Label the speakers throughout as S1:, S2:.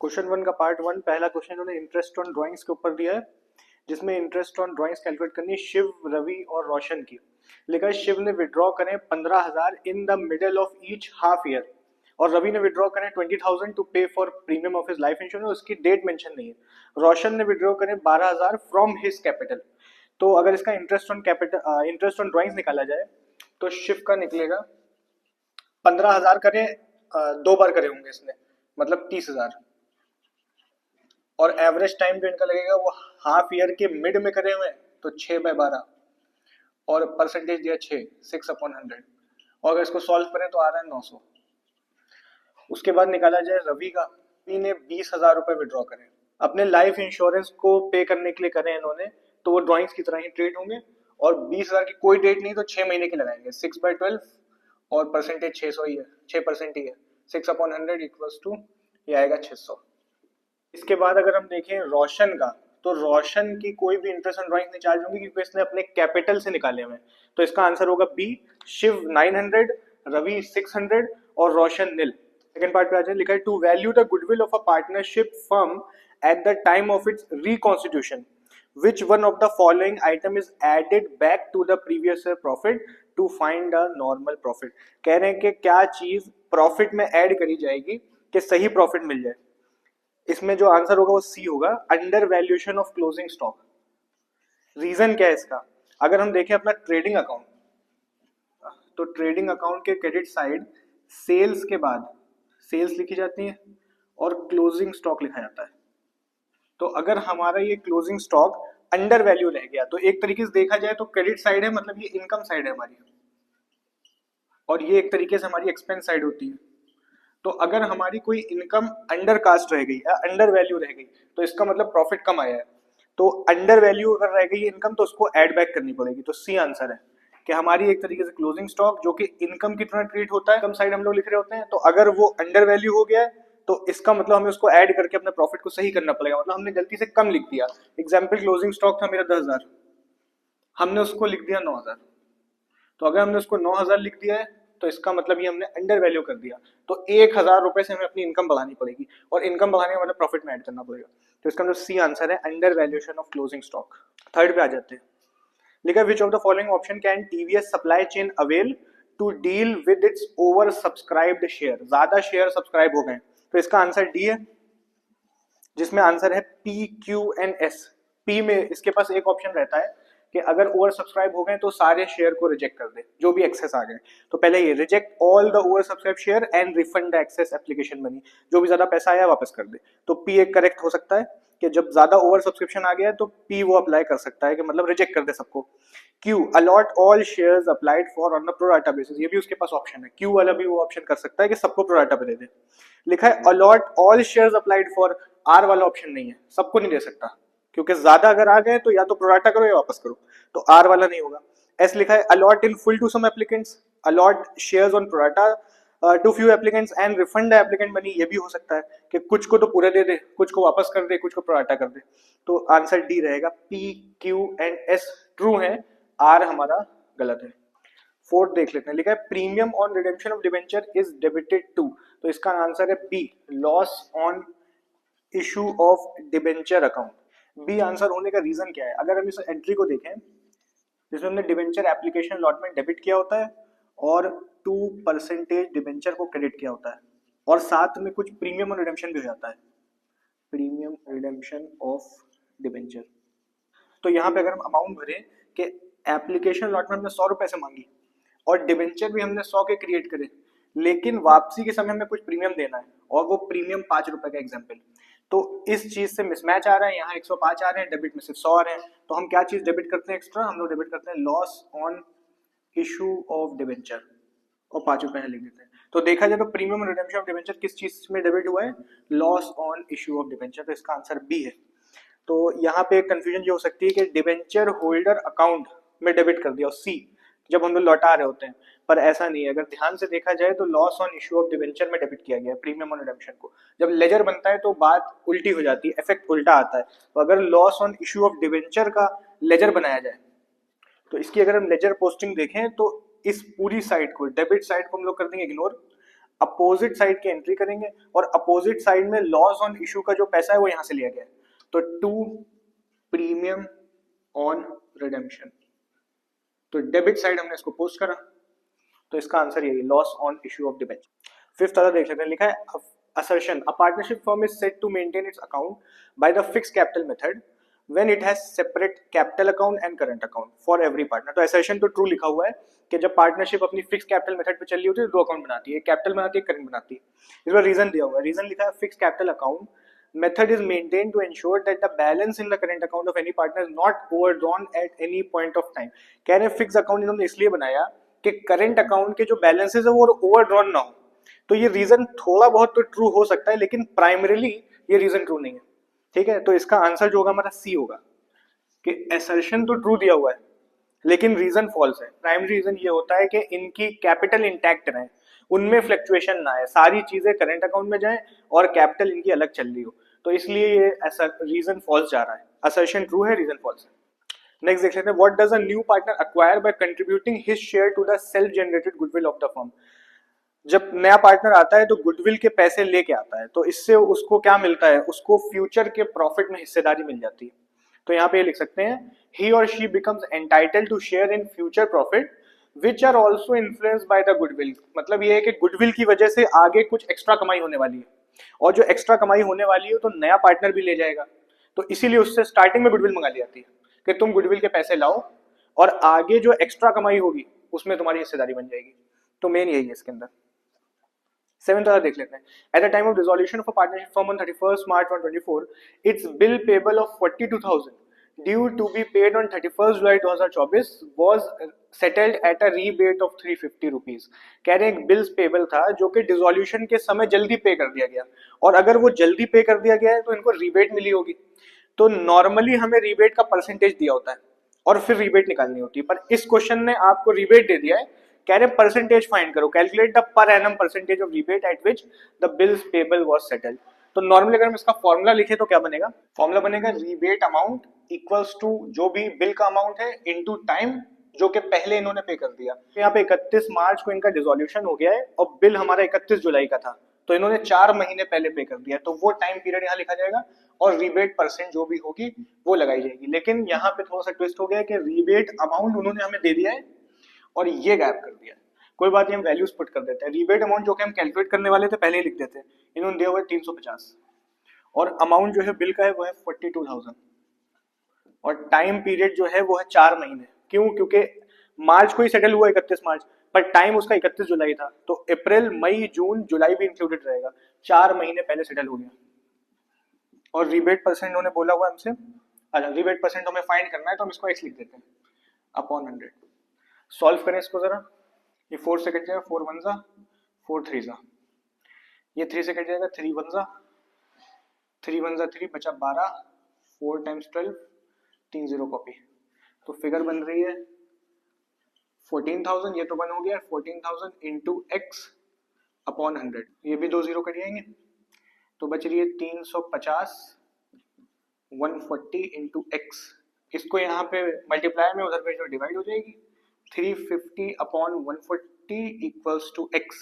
S1: Question 1 का part 1 पहला question उन्होंने इंटरेस्ट ऑन ड्राइंग्स के ऊपर दिया है, जिसमें इंटरेस्ट ऑन ड्राइंग्स कैलकुलेट करनी है शिव, रवि और रोशन की। लिखा है शिव ने विड्रॉ करें 15,000 in the middle of each half year और रवि ने विड्रॉ करें 20,000 टू पे for premium of his life insurance. उसकी डेट मेंशन नहीं है। रोशन ने विड्रॉ करें 12,000 फ्रॉम हिज कैपिटल। तो अगर इसका interest on capital interest on drawings निकाला जाए तो शिव का निकलेगा 15,000 करें, दो बार करे होंगे इसने, मतलब 30,000। और एवरेज टाइम जो इनका लगेगा वो हाफ ईयर के मिड में करे हुए हैं, तो 6/12 और परसेंटेज दिया 6/100। और अगर इसको सॉल्व करें तो आ रहा है 900। उसके बाद निकाला जाए रवि का। रवि ने 20,000 रुपए विड्रॉ करे, अपने लाइफ इंश्योरेंस को पे करने के लिए करें इन्होंने, तो वो ड्रॉइंग्स की तरह ही ट्रेड होंगे। और 20,000 की कोई डेट नहीं तो 6 महीने की लगाएंगे, 6/12 और परसेंटेज 600 ही है, 6% ही है। 6/100 इक्वल्स टू ये आएगा 600। इसके बाद अगर हम देखें रोशन का, तो रोशन की कोई भी इंटरेस्ट ऑन ड्राइंग नहीं चार्ज होंगी क्योंकि इसने अपने कैपिटल से निकाले हुए। तो इसका आंसर होगा बी, शिव 900, रवि 600 और रोशन नील। सेकंड पार्ट पे आ जाए। लिखा है to value the goodwill of a partnership firm at the time of its reconstitution, which one of the following item is added back to the previous year profit to find a normal profit। कह रहे हैं कि क्या चीज profit में add करी जाएगी कि सही प्रॉफिट मिल जाए। इसमें जो आंसर होगा वो सी होगा, under valuation of closing stock. Reason क्या है इसका? अगर हम देखें अपना ट्रेडिंग अकाउंट, तो ट्रेडिंग अकाउंट के क्रेडिट साइड सेल्स के बाद सेल्स लिखी जाती है और क्लोजिंग स्टॉक लिखा जाता है। तो अगर हमारा ये क्लोजिंग स्टॉक अंडर वैल्यू रह गया तो एक तरीके से देखा जाए तो क्रेडिट साइड है, मतलब ये इनकम साइड है हमारी, और ये एक तरीके से हमारी एक्सपेंस साइड होती है। तो अगर हमारी कोई इनकम अंडर कास्ट रह गई या अंडर वैल्यू रह गई तो इसका मतलब प्रॉफिट कम आया है। तो अंडर वैल्यू अगर रह गई इनकम तो उसको ऐड बैक करनी पड़ेगी। तो सी आंसर है कि हमारी एक तरीके से क्लोजिंग स्टॉक जो कि इनकम की तरह ट्रीट होता है, इनकम साइड हम लोग लिख रहे होते हैं, तो अगर वो अंडर वैल्यू हो गया है तो इसका मतलब हमें उसको ऐड करके अपने प्रॉफिट को सही करना पड़ेगा। मतलब हमने गलती से कम लिख दिया। एग्जाम्पल, क्लोजिंग स्टॉक था मेरा 10,000, हमने उसको लिख दिया 9,000। तो अगर हमने उसको 9,000 लिख दिया है तो इसका मतलब ये हमने अंडर वैल्यू कर दिया। तो 1,000 रुपए से हमें अपनी इनकम बढ़ानी पड़ेगी, और इनकम बढ़ाने का मतलब प्रॉफिट में ऐड करना पड़ेगा। तो इसका मतलब सी आंसर है, under valuation of closing stock. Third पे आ जाते हैं। लिखा which of the following option can TVS supply chain avail to deal with its over subscribed share. ज्यादा शेयर सब्सक्राइब हो गए, तो इसका आंसर डी है, जिसमें आंसर है P, Q and S. P में इसके पास एक ऑप्शन रहता है कि अगर ओवर सब्सक्राइब हो गए तो सारे शेयर को रिजेक्ट कर दे जो भी एक्सेस आ गए। तो पहले ये reject all the over subscribe share and refund the excess application money, जो भी ज्यादा पैसा आया वापस कर दे। तो पी एक करेक्ट हो सकता है कि जब ज्यादा ओवर सब्सक्रिप्शन आ गया है तो पी वो अप्लाई कर सकता है कि मतलब रिजेक्ट कर दे सबको। Q, allot all shares applied for on the pro rata basis, ये भी उसके पास ऑप्शन है। क्यू वाला भी वो ऑप्शन कर सकता है कि सबको प्रोराटा पे दे दे। लिखा है allot all shares applied for, R वाला ऑप्शन नहीं है, सबको नहीं दे सकता क्योंकि ज्यादा अगर आ गए तो या तो प्रोराटा करो या वापस करो, तो आर वाला नहीं होगा। एस लिखा है allot in full to some applicants, allot shares on pro rata to few applicants and refund the applicant money, ये भी हो सकता है कि कुछ को तो पूरे दे दे, कुछ को वापस कर दे, कुछ को प्रोराटा कर दे। तो आंसर डी रहेगा, P, Q and S true है, आर हमारा गलत है। फोर्थ देख लेते हैं। लिखा है premium on redemption of debenture is debited to, तो इसका आंसर है B, loss on issue of debenture account. B answer होने का रीजन क्या है? अगर हम इस एंट्री को देखें जिसमें हमने डिबेंचर एप्लीकेशन लॉट में डेबिट किया होता है और 2% डिबेंचर को क्रेडिट किया होता है, और साथ में कुछ प्रीमियम और रिडेम्पशन भी हो जाता है, प्रीमियम रिडेम्पशन ऑफ डिबेंचर। तो यहाँ पे अगर हम अमाउंट भरे कि एप्लीकेशन लॉट में हमने 100 रुपए से मांगी और डिबेंचर भी हमने 100 के क्रिएट करे, लेकिन वापसी के समय हमें कुछ प्रीमियम देना है और वो प्रीमियम 5 रुपए का एग्जाम्पल, तो इस चीज से मिसमैच आ रहा है। यहाँ 105 आ रहे हैं, डेबिट में सिर्फ 100 आ रहे हैं, तो हम क्या चीज डेबिट करते हैं एक्स्ट्रा? हम लोग डेबिट करते हैं loss on issue of debenture और 5 रुपए लिख देते हैं। तो देखा जाए तो प्रीमियम रिडेम्पशन ऑफ डिबेंचर किस चीज में डेबिट हुआ है? Loss on issue of debenture. तो इसका आंसर बी है। तो यहाँ पे कंफ्यूजन ये हो सकती है कि डिबेंचर होल्डर अकाउंट में डेबिट कर दिया और सी जब हम लोग लौटा रहे होते हैं, पर ऐसा नहीं है। अगर ध्यान से देखा जाए तो loss on issue of debenture में डेबिट किया गया है प्रीमियम ऑन रिडेम्पशन को। जब लेजर बनता है तो बात उल्टी हो जाती है, इफेक्ट उल्टा आता है। तो अगर loss on issue of debenture का लेजर बनाया जाए तो इसकी अगर हम लेजर पोस्टिंग देखें तो इस पूरी साइड को, डेबिट साइड को हम लोग कर देंगे इग्नोर, अपोजिट साइड की एंट्री करेंगे और अपोजिट साइड में लॉस ऑन इशू का जो पैसा है वो यहां से लिया गया है, तो टू प्रीमियम ऑन रिडेम्पशन, तो डेबिट साइड हमने इसको पोस्ट करा, तो इसका आंसर यही, loss on issue of debenture. Fifth वाला देख लेते हैं, लिखा है assertion a partnership firm is said to maintain its account by the fixed capital method when it has separate capital account and current account for every partner। तो assertion तो true लिखा हुआ है कि जब पार्टनरशिप अपनी फिक्स कैपिटल मेथड पे चल रही होती है तो दो अकाउंट बनाती है, कैपिटल बनाती है, करंट बनाती है। इसमें रीजन दिया हुआ है, रीजन लिखा है fix capital account method is maintained to ensure that the balance in the current account of any partner is not overdrawn at any point of time। कह रहे हैं फिक्स अकाउंट इन्होंने इसलिए बनाया कि करंट अकाउंट के जो बैलेंसेस है वो ओवरड्रॉन ना हो। तो ये रीजन थोड़ा बहुत तो ट्रू हो सकता है, लेकिन प्राइमरीली ये रीजन ट्रू नहीं है, ठीक है। तो इसका आंसर जो होगा हमारा सी होगा कि असर्शन तो ट्रू दिया हुआ है लेकिन रीजन फॉल्स है। प्राइमरी रीजन ये होता है कि इनकी कैपिटल इंटैक्ट रहे, उनमें फ्लक्चुएशन ना आए, सारी चीजें करंट अकाउंट में जाएं और कैपिटल इनकी अलग चल रही हो, तो इसलिए ये रीजन फॉल्स जा रहा है। असर्शन ट्रू है, रीजन फॉल्स है। नेक्स्ट देख लेते हैं, what does a new partner acquire by contributing his share to the self generated goodwill of the firm. जब नया पार्टनर आता है तो गुडविल के पैसे लेके आता है, तो इससे उसको क्या मिलता है, उसको फ्यूचर के प्रॉफिट में हिस्सेदारी मिल जाती है। तो यहाँ पे ये लिख सकते हैं, he or she becomes entitled to share in future profit which are also influenced by the goodwill। मतलब ये है कि गुडविल की वजह से आगे कुछ एक्स्ट्रा कमाई होने वाली है, और जो एक्स्ट्रा कमाई होने वाली है तो नया पार्टनर भी ले जाएगा, तो इसीलिए उससे स्टार्टिंग में गुडविल मंगा ली जाती है कि तुम गुडविल के पैसे लाओ और आगे जो एक्स्ट्रा कमाई होगी उसमें तुम्हारी हिस्सेदारी बन जाएगी। तो मेन यही है इसके अंदर। सेवेंथ वाला देख लेते हैं, eight the time of dissolution of a partnership firm on 31st March 2024 it's bill payable of 42,000 due to be paid on 31st July 2024 was settled at a rebate of 350 rupees। कह रहे हैं एक bills payable था जो कि dissolution के समय जल्दी पे कर दिया गया, और अगर वो जल्दी पे कर दिया गया है तो इनको रिबेट मिली होगी। तो नॉर्मली हमें रिबेट का परसेंटेज दिया होता है और फिर रिबेट निकालनी होती है, पर इस क्वेश्चन ने आपको रिबेट दे दिया है, कह रहे परसेंटेज फाइंड करो, calculate the per annum percentage of rebate eight which the bills payable was settled. तो नॉर्मली अगर हम इसका फॉर्मूला लिखे तो क्या बनेगा, फॉर्मूला बनेगा रिबेट अमाउंट इक्वल्स टू जो भी बिल का अमाउंट है इनटू टाइम जो कि पहले इन्होंने पे कर दिया। तो यहाँ पे 31 मार्च को इनका डिसोल्यूशन हो गया है और बिल हमारा 31 जुलाई का था, तो इन्होंने 4 महीने पहले पे कर दिया, तो वो टाइम पीरियड यहाँ लिखा जाएगा और रिबेट परसेंट जो भी होगी वो लगाई जाएगी। लेकिन यहाँ पे थोड़ा सा ट्विस्ट हो गया कि रिबेट अमाउंट उन्होंने हमें दे दिया है और ये गायब कर दिया है। कोई बात नहीं, हम वैल्यूज पुट कर देते हैं। रिबेट अमाउंट जो कि हम कैलकुलेट करने वाले थे पहले ही लिख देते हैं, इन्होंने दिया हुआ है 350 और अमाउंट जो है बिल का है वो है 42,000 और टाइम पीरियड जो है वो है 4 महीने। क्यों, क्योंकि मार्च को ही सेटल हुआ 31 मार्च, पर टाइम उसका 31 जुलाई था, तो अप्रैल मई जून जुलाई भी इंक्लूडेड रहेगा, 4 महीने पहले सेटल हो गया। और रिबेट परसेंट उन्होंने बोला हुआ हमसे, अच्छा रिबेट परसेंट हमें फाइंड करना है तो हम इसको x लिख देते हैं अपॉन 100। सॉल्व करें इसको जरा, ये 4 से कट जाएगा, 4 वन जा 4 थ्री जा, ये 3 से कट जाएगा, 3 वन जा 3 बचा 12, 4 टाइम्स 12, 3 जीरो कॉपी, तो फिगर बन रही है 14,000। ये तो बन हो गया 14,000 इंटू एक्स अपॉन 100, ये भी 2 जीरो कट जाएंगे तो बच रही है 350 140 इंटू एक्स। इसको यहाँ पे मल्टीप्लाई में उधर पे जो डिवाइड हो जाएगी, 350 upon 140 equals to X,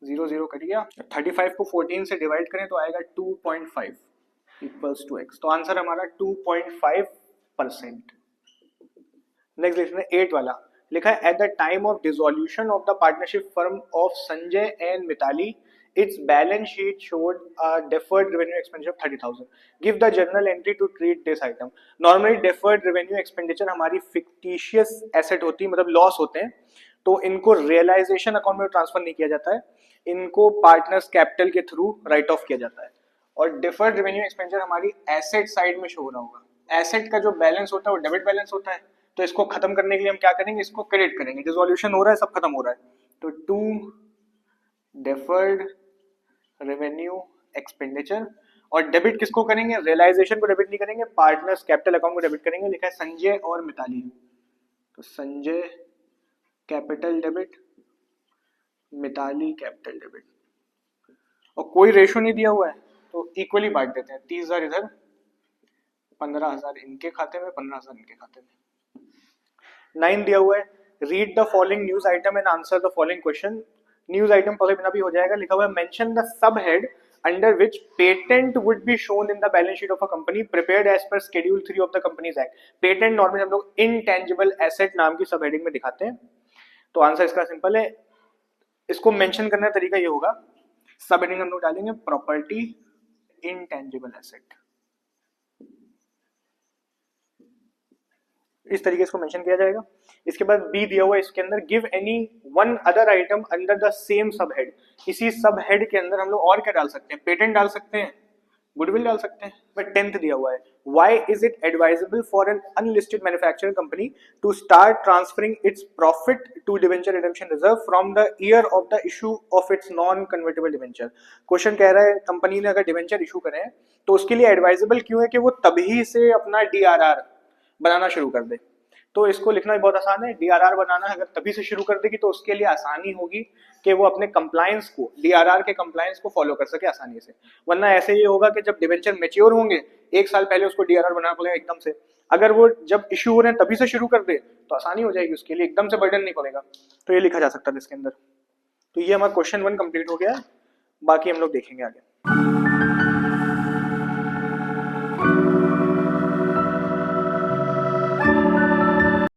S1: 0 0 cut गया। 35 को 14 से डिवाइड करें तो आएगा 2.5 इक्वल्स टू एक्स, तो आंसर हमारा 2.5%। नेक्स्ट देखते हैं 8 वाला, लिखा है at the time of dissolution of the partnership firm of Sanjay and Mitali its balance sheet showed a deferred revenue expenditure of 30,000। Give the journal entry to treat this item। Normally deferred revenue expenditure हमारी fictitious asset होती है, मतलब loss होते हैं, तो इनको realisation account में transfer नहीं किया जाता है, इनको पार्टनर्स कैपिटल के थ्रू राइट ऑफ किया जाता है। और डिफर्ड रेवेन्यू एक्सपेंडिचर हमारी एसेट साइड में शो हो रहा होगा, एसेट का जो बैलेंस होता है वो डेबिट बैलेंस होता है, तो इसको खत्म करने के लिए हम क्या करेंगे, इसको क्रेडिट करेंगे। डिसोल्यूशन हो रहा है, सब खत्म हो रहा है, तो टू डेफर्ड रेवेन्यू एक्सपेंडिचर, और डेबिट किसको करेंगे, रियलाइजेशन को डेबिट नहीं करेंगे, पार्टनर्स कैपिटल अकाउंट को डेबिट करेंगे। लिखा है संजय और मिताली, तो Sanjay capital debit, Mitali capital debit, और कोई रेशो नहीं दिया हुआ है तो इक्वली बांट देते हैं, 30,000 इधर, 15,000 इनके खाते में, 15,000 इनके खाते में। 9 दिया हुआ है, read the following news item and answer the following question news item पढ़े बिना भी हो जाएगा। लिखा हुआ है mention the sub head under which patent would be shown in the balance sheet of a company prepared as per schedule 3 of the companies act. Patent normally हम लोग इनटेंजिबल एसेट नाम की सब हेडिंग में दिखाते हैं। तो आंसर इसका सिंपल है, इसको मेंशन करने का तरीका ये होगा, सब हेडिंग हम लोग डालेंगे प्रॉपर्टी इनटेंजिबल एसेट, इस तरीके से इसको मेंशन किया जाएगा। इसके बाद बी दिया हुआ है इसके अंदर, give any one other item under the same सब हेड। इसी सब हेड के अंदर हम लोग और क्या डाल सकते हैं, पेटेंट डाल सकते हैं, गुडविल डाल सकते हैं। बट 10th दिया हुआ है, why is it advisable for an unlisted manufacturing company to start transferring its profit to debenture redemption reserve from the year of the issue of its non convertible debenture. Question कह रहा है company ने अगर debenture issue करें तो उसके लिए advisable क्यों है कि वो तभी से अपना डीआरआर बनाना शुरू कर दे। तो इसको लिखना भी बहुत आसान है, डीआरआर बनाना अगर तभी से शुरू कर देगी तो उसके लिए आसानी होगी कि वो अपने कंप्लायंस को, डीआरआर के कंप्लायंस को फॉलो कर सके आसानी से। वरना ऐसे ये होगा कि जब डिवेंचर मैच्योर होंगे एक साल पहले उसको डीआरआर बनाना पड़ेगा एकदम से। अगर वो जब इश्यू हो रहे हैं तभी से शुरू कर दे तो आसानी हो जाएगी उसके लिए, एकदम से बर्डन नहीं पड़ेगा। तो ये लिखा जा सकता है इसके अंदर। तो ये हमारा क्वेश्चन 1 कंप्लीट हो गया, बाकी हम लोग देखेंगे आगे।